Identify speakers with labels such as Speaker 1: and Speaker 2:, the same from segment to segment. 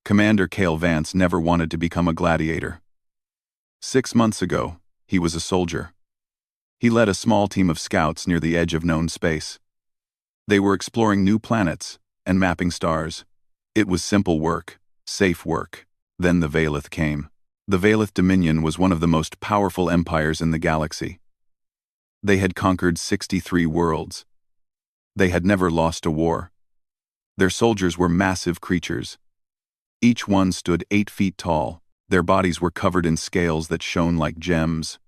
Speaker 1: Commander Cale Vance never wanted to become a gladiator. 6 months ago, he was a soldier. He led a small team of scouts near the edge of known space. They were exploring new planets and mapping stars. It was simple work, safe work. Then the Vaelith came. The Vaelith Dominion was one of the most powerful empires in the galaxy. They had conquered 63 worlds. They had never lost a war. Their soldiers were massive creatures. Each one stood 8 feet tall. Their bodies were covered in scales that shone like gems.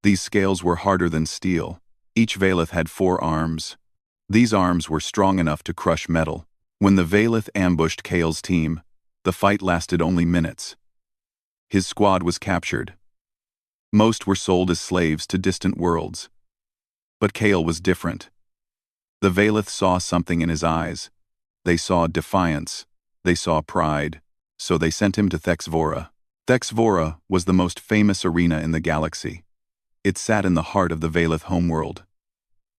Speaker 1: These scales were harder than steel. Each Vaelith had 4 arms. These arms were strong enough to crush metal. When the Vaelith ambushed Cale's team, the fight lasted only minutes. His squad was captured. Most were sold as slaves to distant worlds. But Cale was different. The Vaelith saw something in his eyes. They saw defiance. They saw pride. So they sent him to Thexvora. Thexvora was the most famous arena in the galaxy. It sat in the heart of the Vaelith homeworld.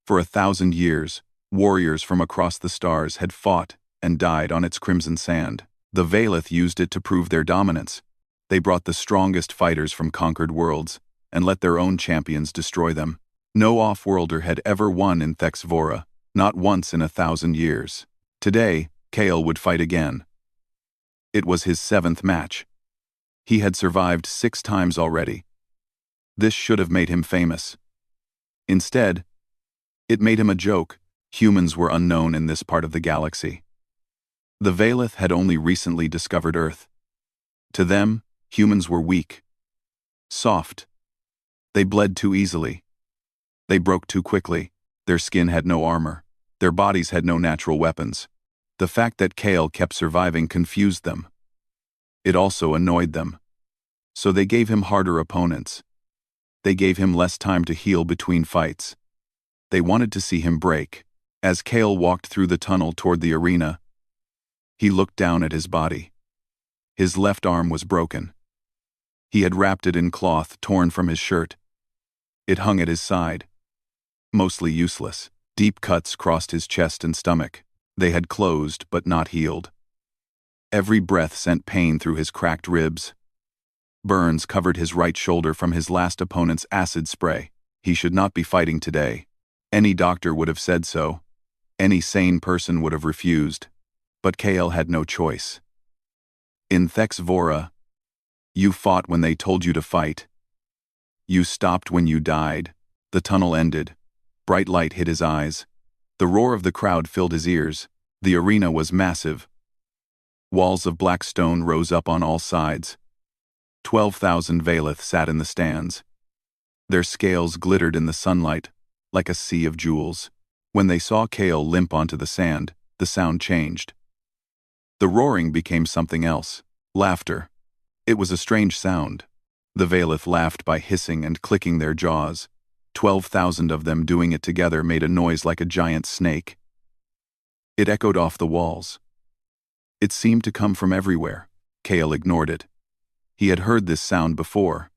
Speaker 1: For 1,000 years, warriors from across the stars had fought and died on its crimson sand. The Vaelith used it to prove their dominance. They brought the strongest fighters from conquered worlds and let their own champions destroy them. No off-worlder had ever won in Thexvora, not once in 1,000 years. Today, Cale would fight again. It was his 7th match. He had survived 6 times already. This should have made him famous. Instead, it made him a joke. Humans were unknown in this part of the galaxy. The Vaelith had only recently discovered Earth. To them, humans were weak, soft. They bled too easily. They broke too quickly. Their skin had no armor. Their bodies had no natural weapons. The fact that Cale kept surviving confused them. It also annoyed them. So they gave him harder opponents. They gave him less time to heal between fights. They wanted to see him break. As Cale walked through the tunnel toward the arena, he looked down at his body. His left arm was broken. He had wrapped it in cloth torn from his shirt. It hung at his side, mostly useless. Deep cuts crossed his chest and stomach. They had closed but not healed. Every breath sent pain through his cracked ribs. Burns covered his right shoulder from his last opponent's acid spray. He should not be fighting today. Any doctor would have said so. Any sane person would have refused. But Cale had no choice. In Thexvora, you fought when they told you to fight. You stopped when you died. The tunnel ended. Bright light hit his eyes. The roar of the crowd filled his ears. The arena was massive. Walls of black stone rose up on all sides. 12,000 Vaelith sat in the stands. Their scales glittered in the sunlight, like a sea of jewels. When they saw Cale limp onto the sand, the sound changed. The roaring became something else. Laughter. It was a strange sound. The Vaelith laughed by hissing and clicking their jaws. 12,000 of them doing it together made a noise like a giant snake. It echoed off the walls. It seemed to come from everywhere. Cale ignored it. He had heard this sound before.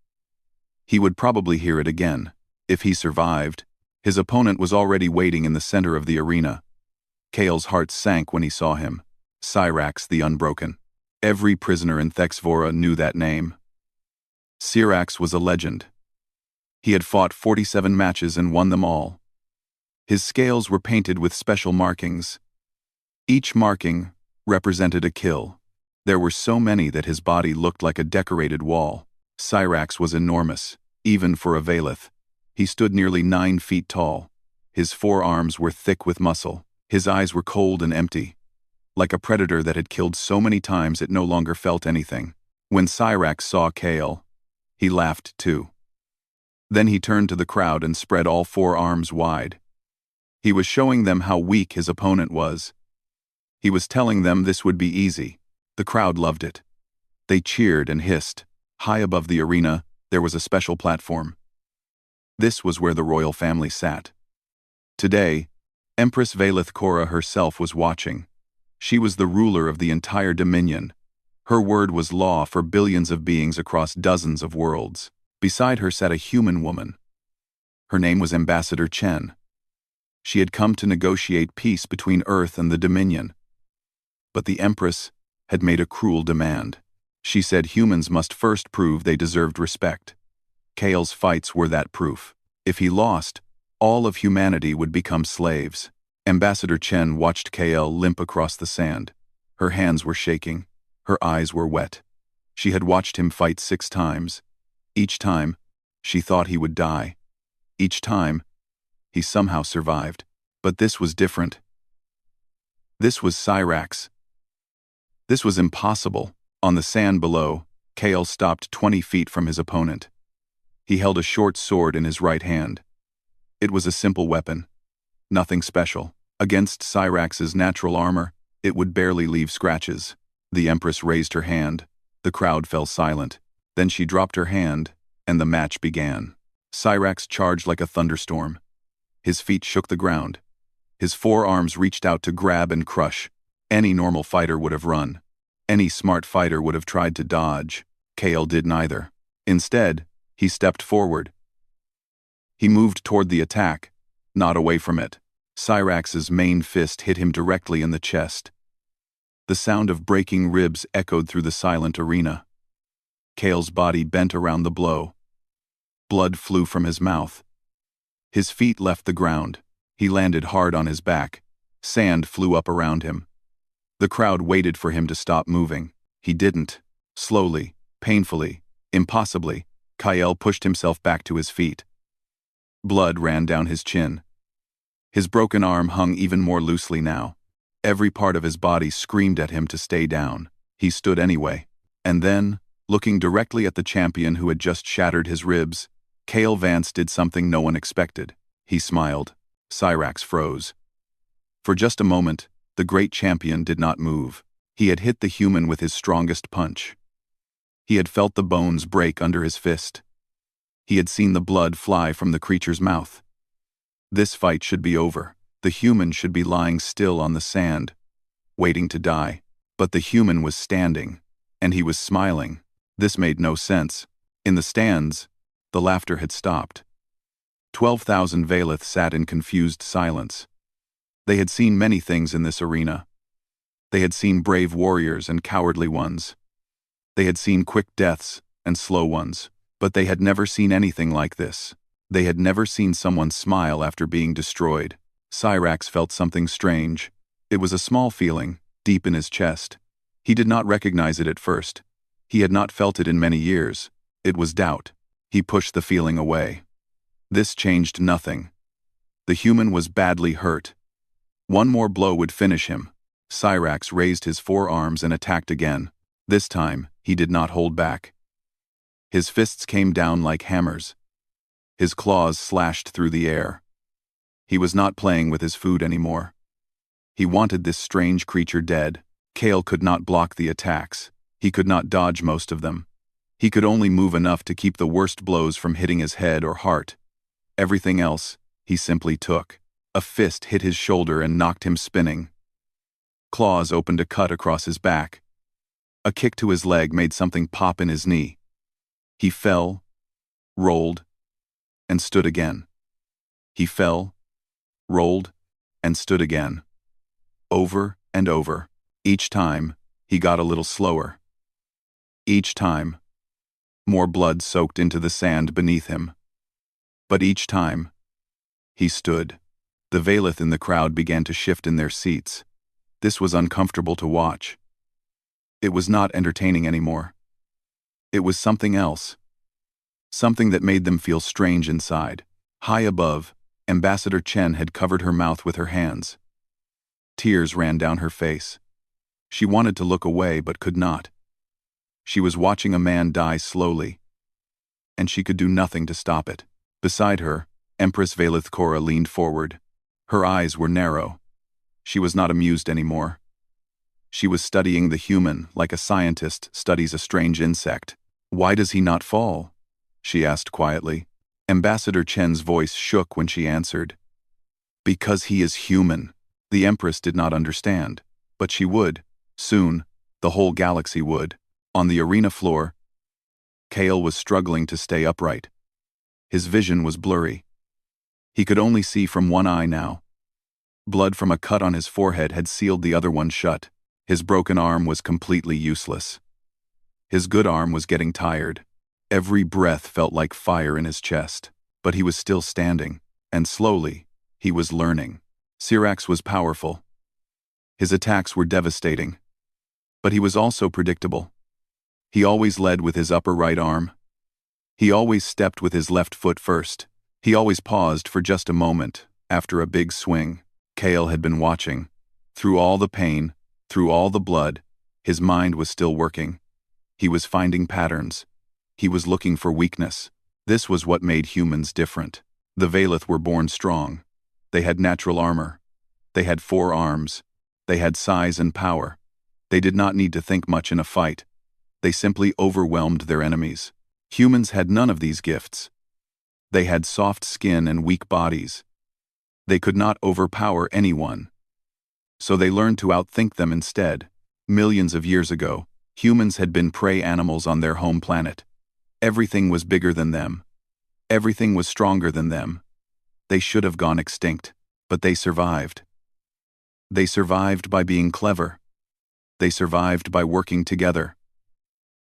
Speaker 1: He would probably hear it again. If he survived, his opponent was already waiting in the center of the arena. Cale's heart sank when he saw him. Syrax the Unbroken. Every prisoner in Thexvora knew that name. Syrax was a legend. He had fought 47 matches and won them all. His scales were painted with special markings. Each marking represented a kill. There were so many that his body looked like a decorated wall. Syrax was enormous, even for a Vaelith. He stood nearly 9 feet tall. His forearms were thick with muscle. His eyes were cold and empty, like a predator that had killed so many times it no longer felt anything. When Syrax saw Cale, he laughed too. Then he turned to the crowd and spread all 4 arms wide. He was showing them how weak his opponent was. He was telling them this would be easy. The crowd loved it. They cheered and hissed. High above the arena, there was a special platform. This was where the royal family sat. Today, Empress Vaelith Cora herself was watching. She was the ruler of the entire Dominion. Her word was law for billions of beings across dozens of worlds. Beside her sat a human woman. Her name was Ambassador Chen. She had come to negotiate peace between Earth and the Dominion. But the Empress had made a cruel demand. She said humans must first prove they deserved respect. Kale's fights were that proof. If he lost, all of humanity would become slaves. Ambassador Chen watched Kale limp across the sand. Her hands were shaking. Her eyes were wet. She had watched him fight 6 times. Each time, she thought he would die. Each time, he somehow survived. But this was different. This was Cyrax. This was impossible. On the sand below, Kale stopped 20 feet from his opponent. He held a short sword in his right hand. It was a simple weapon. Nothing special. Against Cyrax's natural armor, it would barely leave scratches. The Empress raised her hand. The crowd fell silent. Then she dropped her hand, and the match began. Cyrax charged like a thunderstorm. His feet shook the ground. His forearms reached out to grab and crush. Any normal fighter would have run. Any smart fighter would have tried to dodge. Kale did neither. Instead, he stepped forward. He moved toward the attack, not away from it. Cyrax's main fist hit him directly in the chest. The sound of breaking ribs echoed through the silent arena. Kale's body bent around the blow. Blood flew from his mouth. His feet left the ground. He landed hard on his back. Sand flew up around him. The crowd waited for him to stop moving. He didn't. Slowly, painfully, impossibly, Kale pushed himself back to his feet. Blood ran down his chin. His broken arm hung even more loosely now. Every part of his body screamed at him to stay down. He stood anyway. And then, looking directly at the champion who had just shattered his ribs, Kale Vance did something no one expected. He smiled. Cyrax froze. For just a moment, the great champion did not move. He had hit the human with his strongest punch. He had felt the bones break under his fist. He had seen the blood fly from the creature's mouth. This fight should be over. The human should be lying still on the sand, waiting to die. But the human was standing, and he was smiling. This made no sense. In the stands, the laughter had stopped. 12,000 Valeth sat in confused silence. They had seen many things in this arena. They had seen brave warriors and cowardly ones. They had seen quick deaths and slow ones. But they had never seen anything like this. They had never seen someone smile after being destroyed. Cyrax felt something strange. It was a small feeling, deep in his chest. He did not recognize it at first. He had not felt it in many years. It was doubt. He pushed the feeling away. This changed nothing. The human was badly hurt. One more blow would finish him. Cyrax raised his forearms and attacked again. This time, he did not hold back. His fists came down like hammers. His claws slashed through the air. He was not playing with his food anymore. He wanted this strange creature dead. Kale could not block the attacks. He could not dodge most of them. He could only move enough to keep the worst blows from hitting his head or heart. Everything else, he simply took. A fist hit his shoulder and knocked him spinning. Claws opened a cut across his back. A kick to his leg made something pop in his knee. He fell, rolled, and stood again. He fell, rolled, and stood again. Over and over. Each time, he got a little slower. Each time, more blood soaked into the sand beneath him. But each time, he stood. The Valeth in the crowd began to shift in their seats. This was uncomfortable to watch. It was not entertaining anymore. It was something else. Something that made them feel strange inside. High above, Ambassador Chen had covered her mouth with her hands. Tears ran down her face. She wanted to look away but could not. She was watching a man die slowly, and she could do nothing to stop it. Beside her, Empress Valeth Korra leaned forward. Her eyes were narrow. She was not amused anymore. She was studying the human like a scientist studies a strange insect. "Why does he not fall?" she asked quietly. Ambassador Chen's voice shook when she answered. "Because he is human." The Empress did not understand, but she would. Soon, the whole galaxy would. On the arena floor, Kale was struggling to stay upright. His vision was blurry. He could only see from one eye now. Blood from a cut on his forehead had sealed the other one shut. His broken arm was completely useless. His good arm was getting tired. Every breath felt like fire in his chest. But he was still standing, and slowly, he was learning. Syrax was powerful. His attacks were devastating. But he was also predictable. He always led with his upper right arm. He always stepped with his left foot first. He always paused for just a moment after a big swing. Kale had been watching. Through all the pain, through all the blood, his mind was still working. He was finding patterns. He was looking for weakness. This was what made humans different. The Valeth were born strong. They had natural armor. They had 4 arms. They had size and power. They did not need to think much in a fight. They simply overwhelmed their enemies. Humans had none of these gifts. They had soft skin and weak bodies. They could not overpower anyone. So they learned to outthink them instead. Millions of years ago, humans had been prey animals on their home planet. Everything was bigger than them. Everything was stronger than them. They should have gone extinct, but they survived. They survived by being clever. They survived by working together.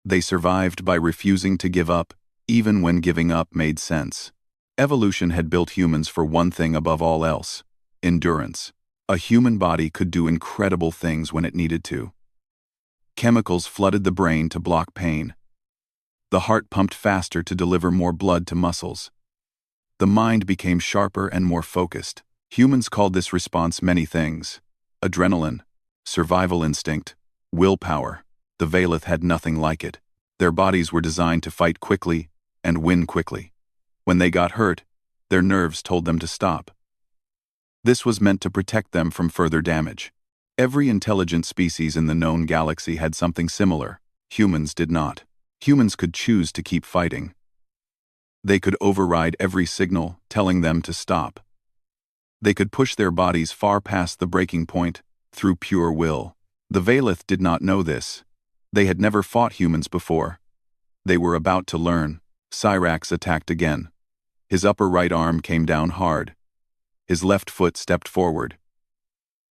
Speaker 1: They survived by refusing to give up, even when giving up made sense. Evolution had built humans for one thing above all else: endurance. A human body could do incredible things when it needed to. Chemicals flooded the brain to block pain. The heart pumped faster to deliver more blood to muscles. The mind became sharper and more focused. Humans called this response many things: adrenaline, survival instinct, willpower. The Valeth had nothing like it. Their bodies were designed to fight quickly and win quickly. When they got hurt, their nerves told them to stop. This was meant to protect them from further damage. Every intelligent species in the known galaxy had something similar. Humans did not. Humans could choose to keep fighting. They could override every signal telling them to stop. They could push their bodies far past the breaking point through pure will. The Valeth did not know this. They had never fought humans before. They were about to learn. Syrax attacked again. His upper right arm came down hard. His left foot stepped forward.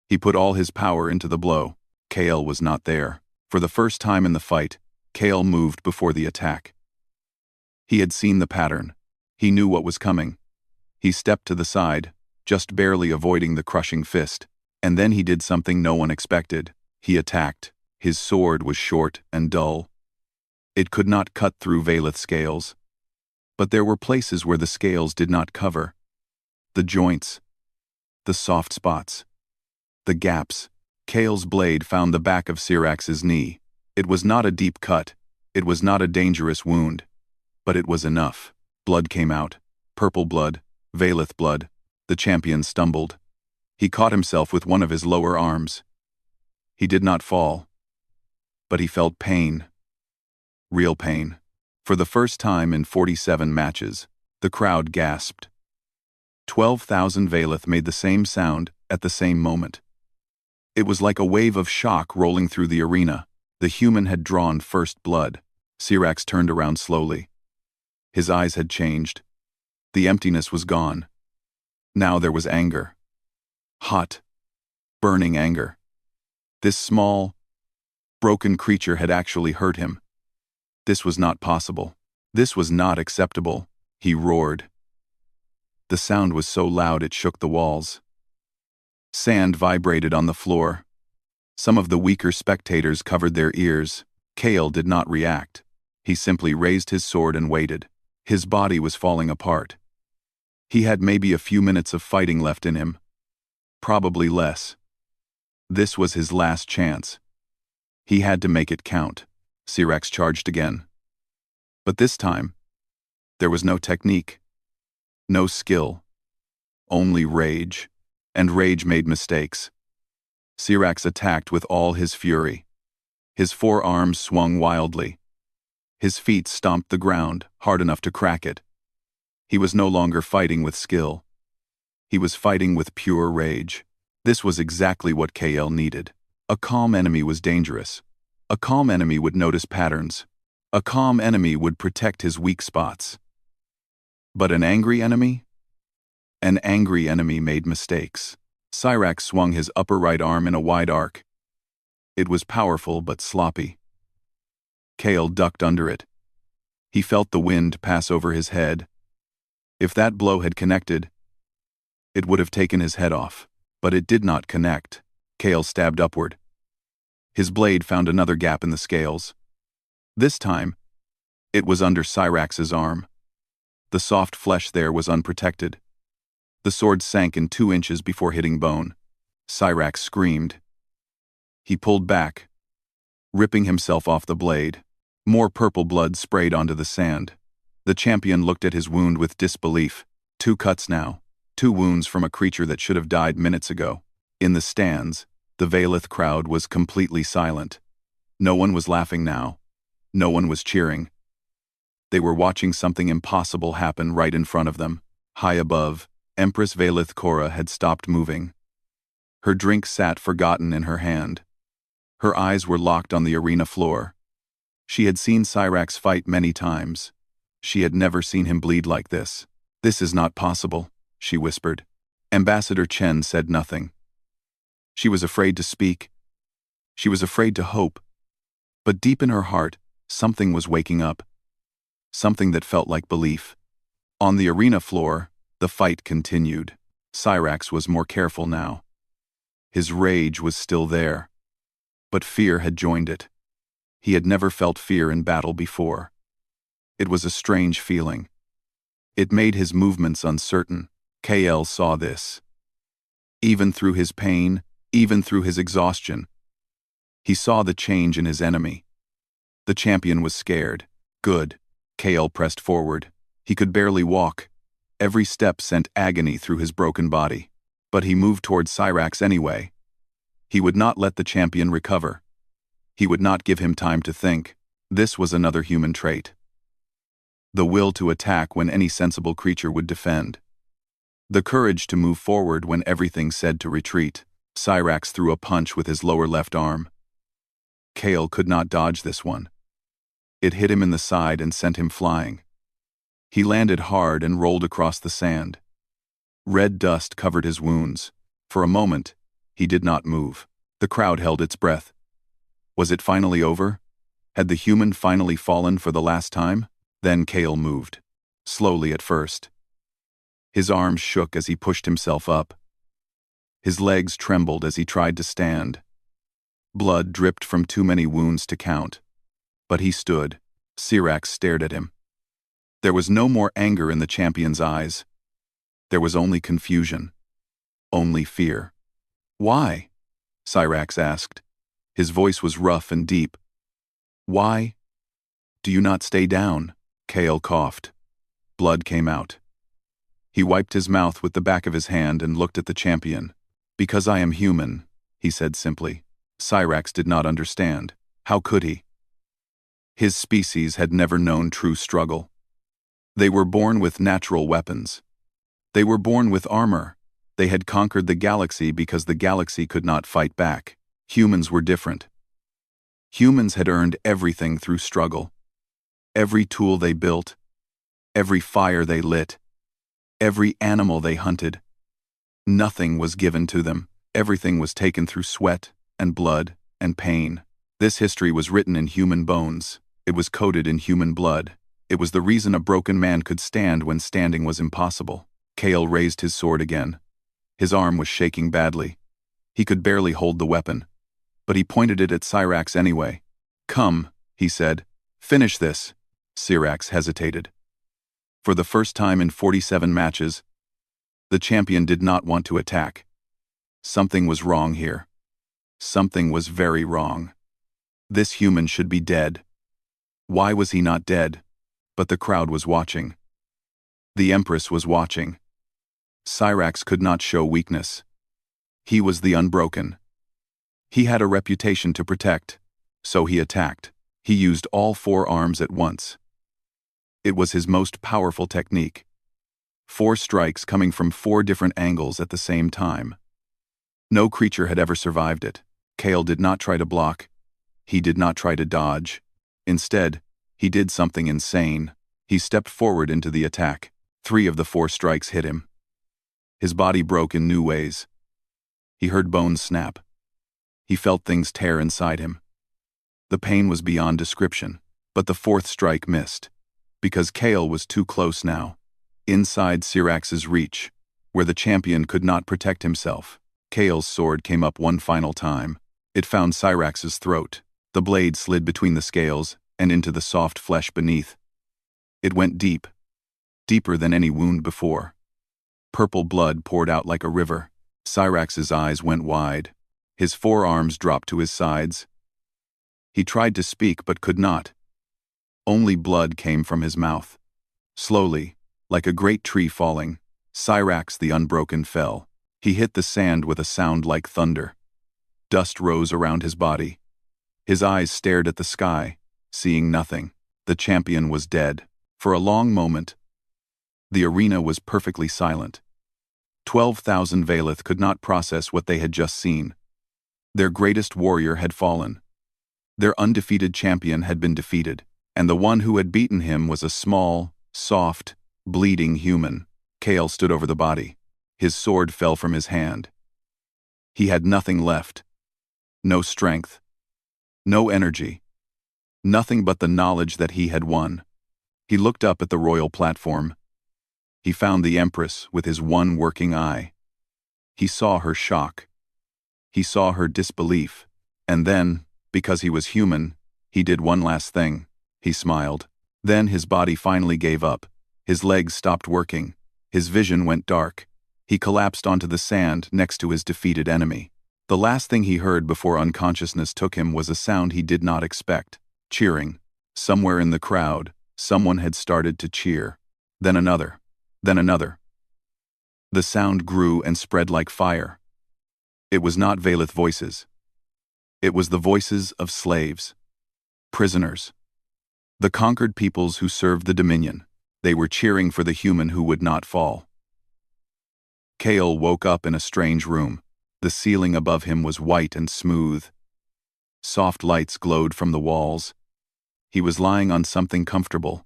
Speaker 1: He put all his power into the blow. Kale was not there. For the first time in the fight, Kale moved before the attack. He had seen the pattern. He knew what was coming. He stepped to the side, just barely avoiding the crushing fist. And then he did something no one expected. He attacked. His sword was short and dull. It could not cut through Valeth scales. But there were places where the scales did not cover. The joints. The soft spots. The gaps. Kale's blade found the back of Syrax's knee. It was not a deep cut. It was not a dangerous wound. But it was enough. Blood came out. Purple blood. Valeth blood. The champion stumbled. He caught himself with one of his lower arms. He did not fall. But he felt pain. Real pain. For the first time in 47 matches, the crowd gasped. 12,000 Valeth made the same sound at the same moment. It was like a wave of shock rolling through the arena. The human had drawn first blood. Syrax turned around slowly. His eyes had changed. The emptiness was gone. Now there was anger. Hot, burning anger. This small, broken creature had actually hurt him. This was not possible. This was not acceptable. He roared. The sound was so loud it shook the walls. Sand vibrated on the floor. Some of the weaker spectators covered their ears. Kale did not react. He simply raised his sword and waited. His body was falling apart. He had maybe a few minutes of fighting left in him. Probably less. This was his last chance. He had to make it count. Syrax charged again. But this time, there was no technique. No skill. Only rage. And rage made mistakes. Syrax attacked with all his fury. His forearms swung wildly. His feet stomped the ground, hard enough to crack it. He was no longer fighting with skill. He was fighting with pure rage. This was exactly what Kale needed. A calm enemy was dangerous. A calm enemy would notice patterns. A calm enemy would protect his weak spots. But an angry enemy? An angry enemy made mistakes. Syrax swung his upper right arm in a wide arc. It was powerful but sloppy. Kale ducked under it. He felt the wind pass over his head. If that blow had connected, it would have taken his head off. But it did not connect. Kale stabbed upward. His blade found another gap in the scales. This time, it was under Cyrax's arm. The soft flesh there was unprotected. The sword sank in 2 inches before hitting bone. Cyrax screamed. He pulled back, ripping himself off the blade. More purple blood sprayed onto the sand. The champion looked at his wound with disbelief. 2 cuts now. 2 wounds from a creature that should have died minutes ago. In the stands, the Valeth crowd was completely silent. No one was laughing now. No one was cheering. They were watching something impossible happen right in front of them. High above, Empress Valeth Korra had stopped moving. Her drink sat forgotten in her hand. Her eyes were locked on the arena floor. She had seen Cyrax fight many times. She had never seen him bleed like this. "This is not possible," she whispered. Ambassador Chen said nothing. She was afraid to speak. She was afraid to hope. But deep in her heart, something was waking up. Something that felt like belief. On the arena floor, the fight continued. Cyrax was more careful now. His rage was still there. But fear had joined it. He had never felt fear in battle before. It was a strange feeling. It made his movements uncertain. KL saw this. Even through his pain, even through his exhaustion, he saw the change in his enemy. The champion was scared. Good. KL pressed forward. He could barely walk. Every step sent agony through his broken body. But he moved toward Cyrax anyway. He would not let the champion recover. He would not give him time to think. This was another human trait. The will to attack when any sensible creature would defend. The courage to move forward when everything said to retreat. Cyrax threw a punch with his lower left arm. Kale could not dodge this one. It hit him in the side and sent him flying. He landed hard and rolled across the sand. Red dust covered his wounds. For a moment, he did not move. The crowd held its breath. Was it finally over? Had the human finally fallen for the last time? Then Kale moved. Slowly at first. His arms shook as he pushed himself up. His legs trembled as he tried to stand. Blood dripped from too many wounds to count. But he stood. Cyrax stared at him. There was no more anger in the champion's eyes. There was only confusion. Only fear. "Why?" Cyrax asked. His voice was rough and deep. "Why do you not stay down?" Kale coughed. Blood came out. He wiped his mouth with the back of his hand and looked at the champion. "Because I am human," he said simply. Cyrax did not understand. How could he? His species had never known true struggle. They were born with natural weapons. They were born with armor. They had conquered the galaxy because the galaxy could not fight back. Humans were different. Humans had earned everything through struggle. Every tool they built, every fire they lit, every animal they hunted. Nothing was given to them. Everything was taken through sweat and blood and pain. This history was written in human bones. It was coded in human blood. It was the reason a broken man could stand when standing was impossible. Kale raised his sword again. His arm was shaking badly. He could barely hold the weapon. But he pointed it at Cyrax anyway. "Come," he said. "Finish this." Cyrax hesitated. For the first time in 47 matches, the champion did not want to attack. Something was wrong here. Something was very wrong. This human should be dead. Why was he not dead? But the crowd was watching. The Empress was watching. Cyrax could not show weakness. He was the unbroken. He had a reputation to protect, so he attacked. He used all 4 arms at once. It was his most powerful technique. 4 strikes coming from 4 different angles at the same time. No creature had ever survived it. Kale did not try to block. He did not try to dodge. Instead, he did something insane. He stepped forward into the attack. 3 of the 4 strikes hit him. His body broke in new ways. He heard bones snap. He felt things tear inside him. The pain was beyond description, but the fourth strike missed. Because Kale was too close now. Inside Syrax's reach, where the champion could not protect himself. Kale's sword came up one final time. It found Syrax's throat. The blade slid between the scales and into the soft flesh beneath. It went deep, deeper than any wound before. Purple blood poured out like a river. Syrax's eyes went wide. His forearms dropped to his sides. He tried to speak but could not. Only blood came from his mouth. Slowly, like a great tree falling, Syrax the Unbroken fell. He hit the sand with a sound like thunder. Dust rose around his body. His eyes stared at the sky, seeing nothing. The champion was dead. For a long moment, the arena was perfectly silent. 12,000 Valeth could not process what they had just seen. Their greatest warrior had fallen. Their undefeated champion had been defeated, and the one who had beaten him was a small, soft, bleeding human. Kale stood over the body. His sword fell from his hand. He had nothing left. No strength. No energy. Nothing but the knowledge that he had won. He looked up at the royal platform. He found the Empress with his one working eye. He saw her shock. He saw her disbelief. And then, because he was human, he did one last thing. He smiled. Then his body finally gave up. His legs stopped working. His vision went dark. He collapsed onto the sand next to his defeated enemy. The last thing he heard before unconsciousness took him was a sound he did not expect. Cheering. Somewhere in the crowd, someone had started to cheer. Then another. Then another. The sound grew and spread like fire. It was not Valeth voices. It was the voices of slaves. Prisoners. The conquered peoples who served the Dominion. They were cheering for the human who would not fall. Kale woke up in a strange room. The ceiling above him was white and smooth. Soft lights glowed from the walls. He was lying on something comfortable.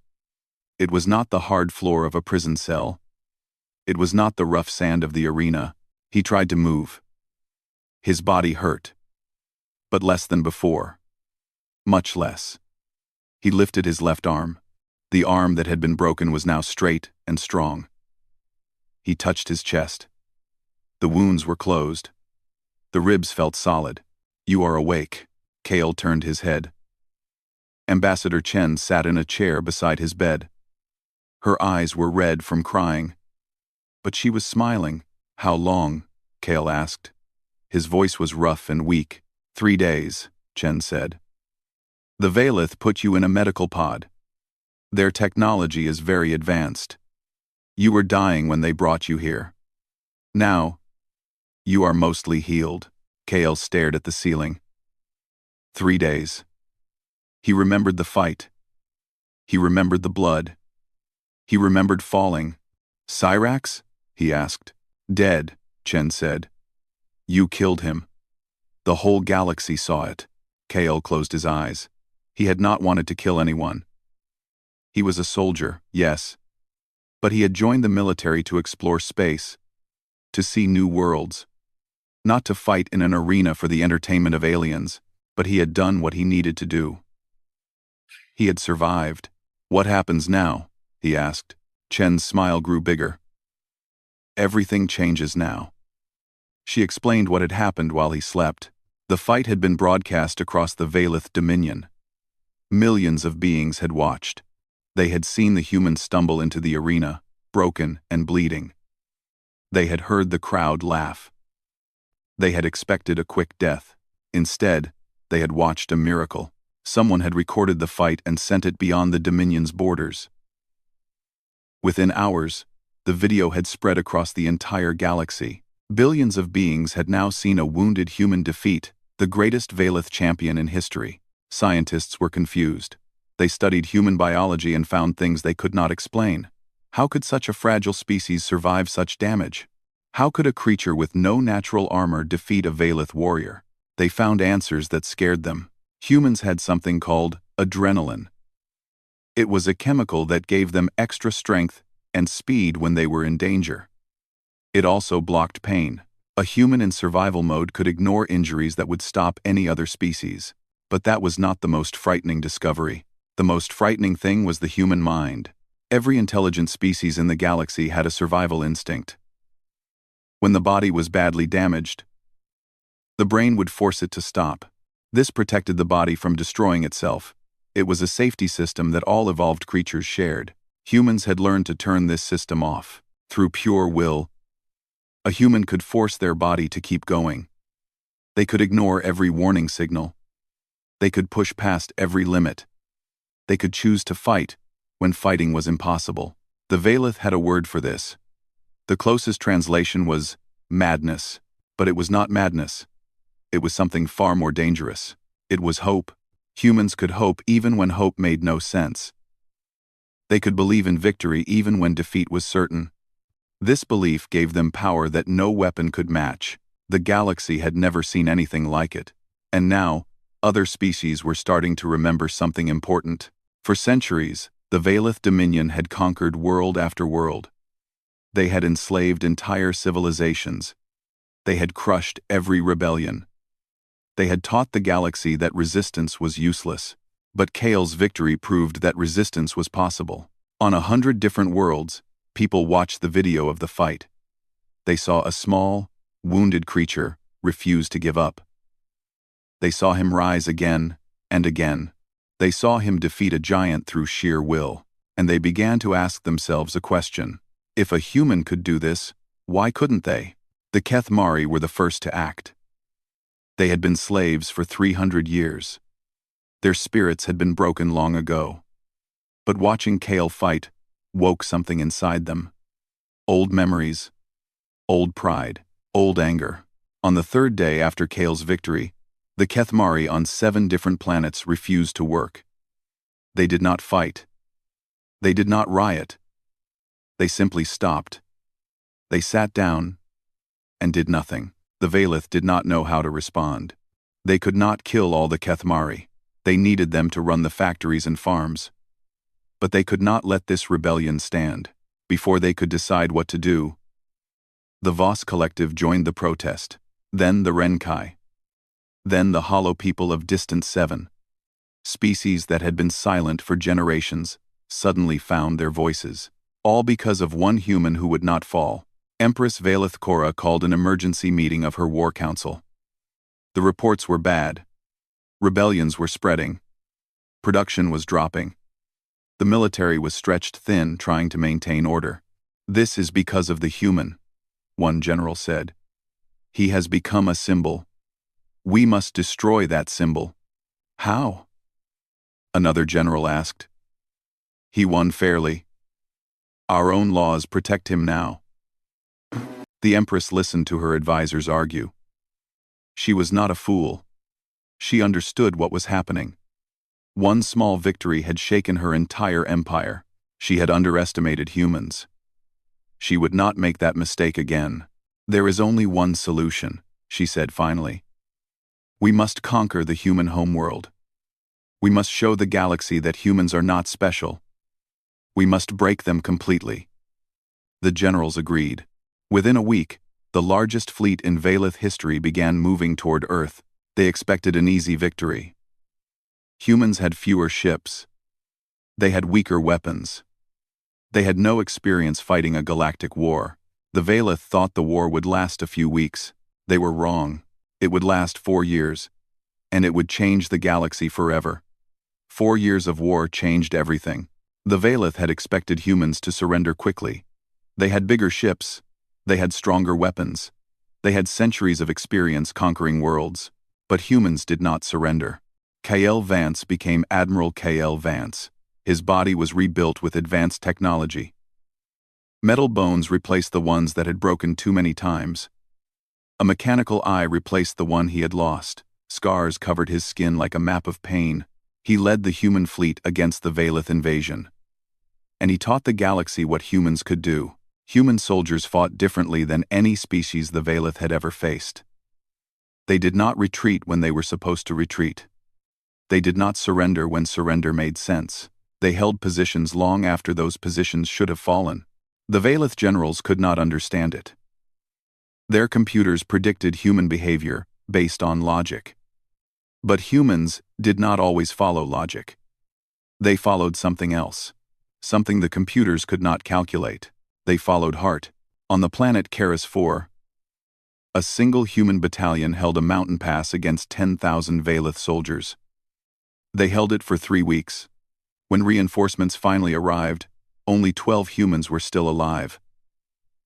Speaker 1: It was not the hard floor of a prison cell. It was not the rough sand of the arena. He tried to move. His body hurt. But less than before. Much less. He lifted his left arm. The arm that had been broken was now straight and strong. He touched his chest. The wounds were closed. The ribs felt solid. "You are awake." Kale turned his head. Ambassador Chen sat in a chair beside his bed. Her eyes were red from crying. But she was smiling. "How long?" Kale asked. His voice was rough and weak. 3 days, Chen said. "The Valeth put you in a medical pod. Their technology is very advanced. You were dying when they brought you here. Now, you are mostly healed." Kale stared at the ceiling. 3 days. He remembered the fight. He remembered the blood. He remembered falling. "Syrax?" he asked. "Dead," Chen said. "You killed him. The whole galaxy saw it." Kale closed his eyes. He had not wanted to kill anyone. He was a soldier, yes. But he had joined the military to explore space, to see new worlds. Not to fight in an arena for the entertainment of aliens, but he had done what he needed to do. He had survived. "What happens now?" he asked. Chen's smile grew bigger. "Everything changes now." She explained what had happened while he slept. The fight had been broadcast across the Valeth Dominion. Millions of beings had watched. They had seen the humans stumble into the arena, broken and bleeding. They had heard the crowd laugh. They had expected a quick death. Instead, they had watched a miracle. Someone had recorded the fight and sent it beyond the Dominion's borders. Within hours, the video had spread across the entire galaxy. Billions of beings had now seen a wounded human defeat the greatest Valeth champion in history. Scientists were confused. They studied human biology and found things they could not explain. How could such a fragile species survive such damage? How could a creature with no natural armor defeat a Valeth warrior? They found answers that scared them. Humans had something called adrenaline. It was a chemical that gave them extra strength and speed when they were in danger. It also blocked pain. A human in survival mode could ignore injuries that would stop any other species. But that was not the most frightening discovery. The most frightening thing was the human mind. Every intelligent species in the galaxy had a survival instinct. When the body was badly damaged, the brain would force it to stop. This protected the body from destroying itself. It was a safety system that all evolved creatures shared. Humans had learned to turn this system off. Through pure will, a human could force their body to keep going. They could ignore every warning signal. They could push past every limit. They could choose to fight when fighting was impossible. The Valeth had a word for this. The closest translation was madness, but it was not madness. It was something far more dangerous. It was hope. Humans could hope even when hope made no sense. They could believe in victory even when defeat was certain. This belief gave them power that no weapon could match. The galaxy had never seen anything like it. And now, other species were starting to remember something important. For centuries, the Valeth Dominion had conquered world after world. They had enslaved entire civilizations. They had crushed every rebellion. They had taught the galaxy that resistance was useless. But Kale's victory proved that resistance was possible. On 100 different worlds, people watched the video of the fight. They saw a small, wounded creature refuse to give up. They saw him rise again and again. They saw him defeat a giant through sheer will. And they began to ask themselves a question. If a human could do this, why couldn't they? The Kethmari were the first to act. They had been slaves for 300 years. Their spirits had been broken long ago. But watching Kale fight woke something inside them. Old memories, old pride, old anger. On the third day after Kale's victory, the Kethmari on 7 different planets refused to work. They did not fight. They did not riot. They simply stopped. They sat down and did nothing. The Valeth did not know how to respond. They could not kill all the Kethmari. They needed them to run the factories and farms. But they could not let this rebellion stand. Before they could decide what to do, the Voss Collective joined the protest. Then the Renkai. Then the Hollow People of Distant 7. Species that had been silent for generations suddenly found their voices. All because of one human who would not fall. Empress Valeth Korra called an emergency meeting of her war council. The reports were bad. Rebellions were spreading. Production was dropping. The military was stretched thin trying to maintain order. This is because of the human, one general said. He has become a symbol. We must destroy that symbol. How? Another general asked. He won fairly. Our own laws protect him now. The Empress listened to her advisors argue. She was not a fool. She understood what was happening. One small victory had shaken her entire empire. She had underestimated humans. She would not make that mistake again. There is only one solution, she said finally. We must conquer the human homeworld. We must show the galaxy that humans are not special. We must break them completely. The generals agreed. Within a week, the largest fleet in Valeth history began moving toward Earth. They expected an easy victory. Humans had fewer ships. They had weaker weapons. They had no experience fighting a galactic war. The Valeth thought the war would last a few weeks. They were wrong. It would last 4 years. And it would change the galaxy forever. 4 years of war changed everything. The Valeth had expected humans to surrender quickly. They had bigger ships. They had stronger weapons. They had centuries of experience conquering worlds. But humans did not surrender. Kael Vance became Admiral Kael Vance. His body was rebuilt with advanced technology. Metal bones replaced the ones that had broken too many times. A mechanical eye replaced the one he had lost. Scars covered his skin like a map of pain. He led the human fleet against the Valeth invasion. And he taught the galaxy what humans could do. Human soldiers fought differently than any species the Valeth had ever faced. They did not retreat when they were supposed to retreat. They did not surrender when surrender made sense. They held positions long after those positions should have fallen. The Valeth generals could not understand it. Their computers predicted human behavior based on logic. But humans did not always follow logic. They followed something else. Something the computers could not calculate. They followed heart. On the planet Keras 4, a single human battalion held a mountain pass against 10,000 Valeth soldiers. They held it for 3 weeks. When reinforcements finally arrived, only 12 humans were still alive.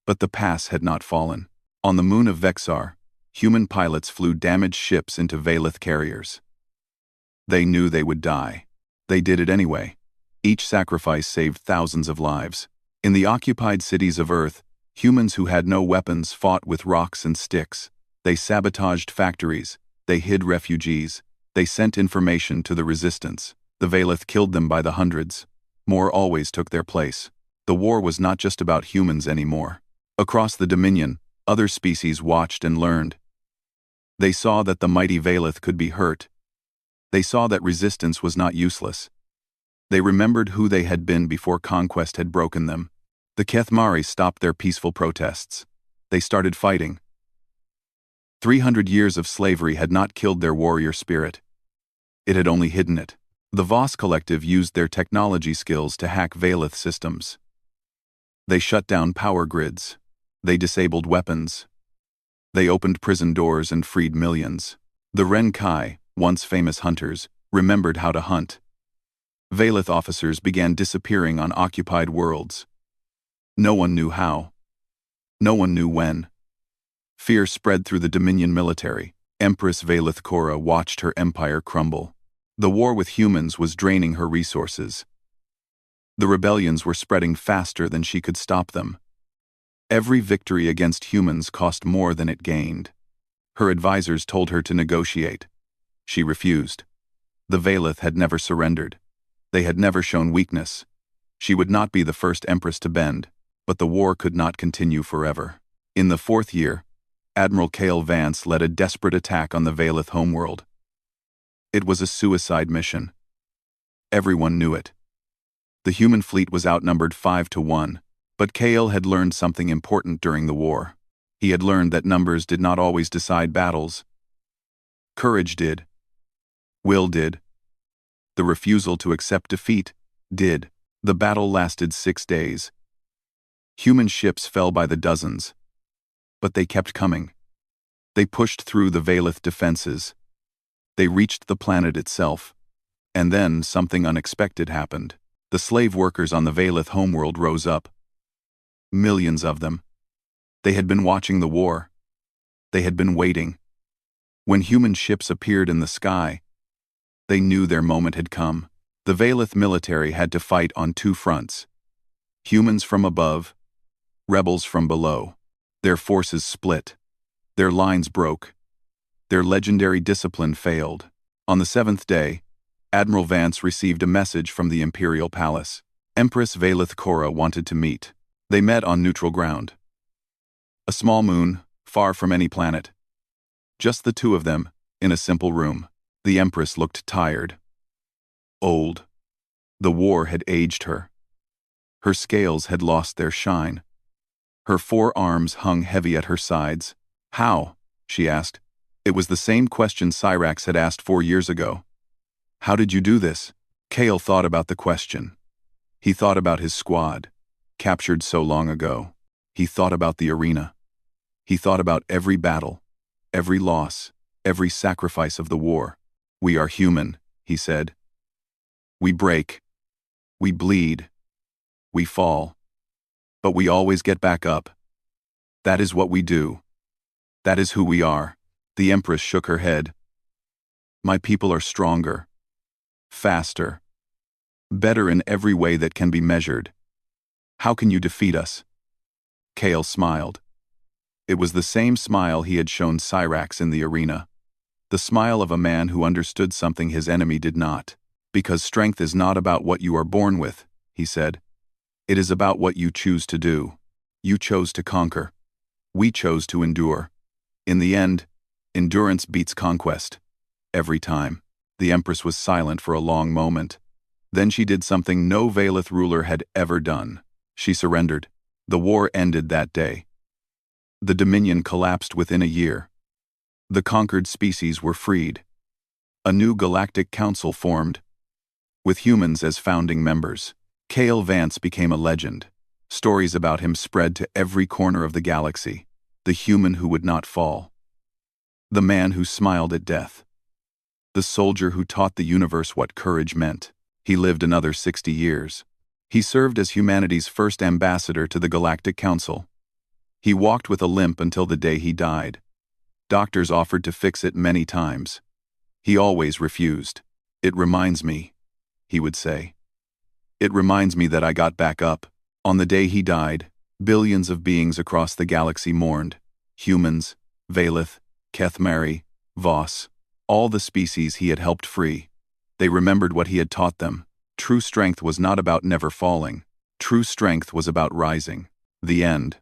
Speaker 1: But the pass had not fallen. On the moon of Vexar, human pilots flew damaged ships into Valeth carriers. They knew they would die. They did it anyway. Each sacrifice saved thousands of lives. In the occupied cities of Earth, humans who had no weapons fought with rocks and sticks. They sabotaged factories. They hid refugees. They sent information to the resistance. The Valeth killed them by the hundreds. More always took their place. The war was not just about humans anymore. Across the Dominion, other species watched and learned. They saw that the mighty Valeth could be hurt. They saw that resistance was not useless. They remembered who they had been before conquest had broken them. The Kethmari stopped their peaceful protests. They started fighting. 300 years of slavery had not killed their warrior spirit. It had only hidden it. The Voss Collective used their technology skills to hack Valeth systems. They shut down power grids. They disabled weapons. They opened prison doors and freed millions. The Ren-Kai, once famous hunters, remembered how to hunt. Valeth officers began disappearing on occupied worlds. No one knew how. No one knew when. Fear spread through the Dominion military. Empress Valeth Korra watched her empire crumble. The war with humans was draining her resources. The rebellions were spreading faster than she could stop them. Every victory against humans cost more than it gained. Her advisors told her to negotiate. She refused. The Valeth had never surrendered. They had never shown weakness. She would not be the first empress to bend, but the war could not continue forever. In the 4th year, Admiral Cale Vance led a desperate attack on the Valeth homeworld. It was a suicide mission. Everyone knew it. The human fleet was outnumbered 5-1, but Cale had learned something important during the war. He had learned that numbers did not always decide battles. Courage did. Will did. The refusal to accept defeat did. The battle lasted 6 days. Human ships fell by the dozens. But they kept coming. They pushed through the Valeth defenses. They reached the planet itself. And then something unexpected happened. The slave workers on the Valeth homeworld rose up. Millions of them. They had been watching the war. They had been waiting. When human ships appeared in the sky, they knew their moment had come. The Valeth military had to fight on 2 fronts. Humans from above, rebels from below. Their forces split. Their lines broke. Their legendary discipline failed. On the 7th day, Admiral Vance received a message from the Imperial Palace. Empress Valeth Korra wanted to meet. They met on neutral ground. A small moon, far from any planet. Just the 2 of them, in a simple room. The Empress looked tired. Old. The war had aged her. Her scales had lost their shine. Her 4 arms hung heavy at her sides. How? She asked. It was the same question Cyrax had asked 4 years ago. How did you do this? Cale thought about the question. He thought about his squad, captured so long ago. He thought about the arena. He thought about every battle, every loss, every sacrifice of the war. We are human, he said. We break. We bleed. We fall. But we always get back up. That is what we do. That is who we are. The Empress shook her head. My people are stronger, faster, better in every way that can be measured. How can you defeat us? Cale smiled. It was the same smile he had shown Cyrax in the arena. The smile of a man who understood something his enemy did not. Because strength is not about what you are born with, he said. It is about what you choose to do. You chose to conquer. We chose to endure. In the end, endurance beats conquest. Every time. The Empress was silent for a long moment. Then she did something no Valeth ruler had ever done. She surrendered. The war ended that day. The Dominion collapsed within a year. The conquered species were freed. A new galactic council formed, with humans as founding members. Cale Vance became a legend. Stories about him spread to every corner of the galaxy. The human who would not fall. The man who smiled at death. The soldier who taught the universe what courage meant. He lived another 60 years. He served as humanity's first ambassador to the Galactic Council. He walked with a limp until the day he died. Doctors offered to fix it many times. He always refused. "It reminds me," he would say. "It reminds me that I got back up." On the day he died, billions of beings across the galaxy mourned. Humans, Valeth, Kethmari, Voss, all the species he had helped free. They remembered what he had taught them. True strength was not about never falling. True strength was about rising. The end.